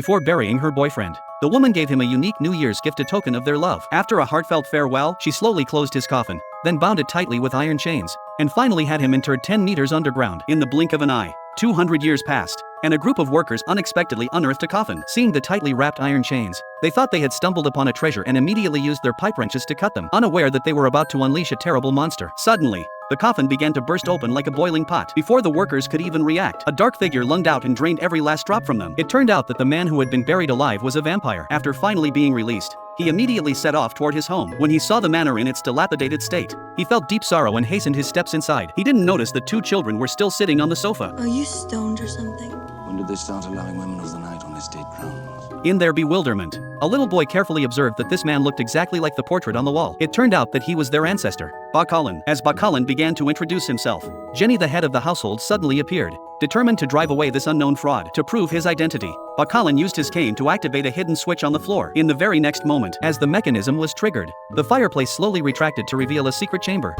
before burying her boyfriend. The woman gave him a unique New Year's gift, a token of their love. After a heartfelt farewell, she slowly closed his coffin, then bound it tightly with iron chains, and finally had him interred 10 meters underground. In the blink of an eye, 200 years passed, and a group of workers unexpectedly unearthed a coffin. Seeing the tightly wrapped iron chains, they thought they had stumbled upon a treasure and immediately used their pipe wrenches to cut them, unaware that they were about to unleash a terrible monster. Suddenly, the coffin began to burst open like a boiling pot. Before the workers could even react, a dark figure lunged out and drained every last drop from them. It turned out that the man who had been buried alive was a vampire. After finally being released, he immediately set off toward his home. When he saw the manor in its dilapidated state, he felt deep sorrow and hastened his steps inside. He didn't notice that 2 children were still sitting on the sofa. Are you stoned or something? When did they start allowing women of the night on estate grounds? In their bewilderment, a little boy carefully observed that this man looked exactly like the portrait on the wall. It turned out that he was their ancestor, Bakalan. As Bakalan began to introduce himself, Jenny, the head of the household, suddenly appeared, determined to drive away this unknown fraud. To prove his identity, Bakalan used his cane to activate a hidden switch on the floor. In the very next moment, as the mechanism was triggered, the fireplace slowly retracted to reveal a secret chamber.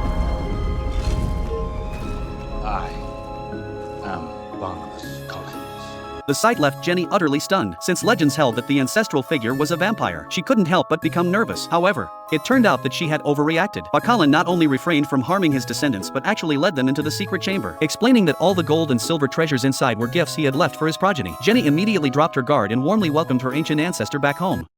I am Barnabas Collins. The sight left Jenny utterly stunned. Since legends held that the ancestral figure was a vampire, she couldn't help but become nervous. However, it turned out that she had overreacted. Bakalan not only refrained from harming his descendants but actually led them into the secret chamber, explaining that all the gold and silver treasures inside were gifts he had left for his progeny. Jenny immediately dropped her guard and warmly welcomed her ancient ancestor back home.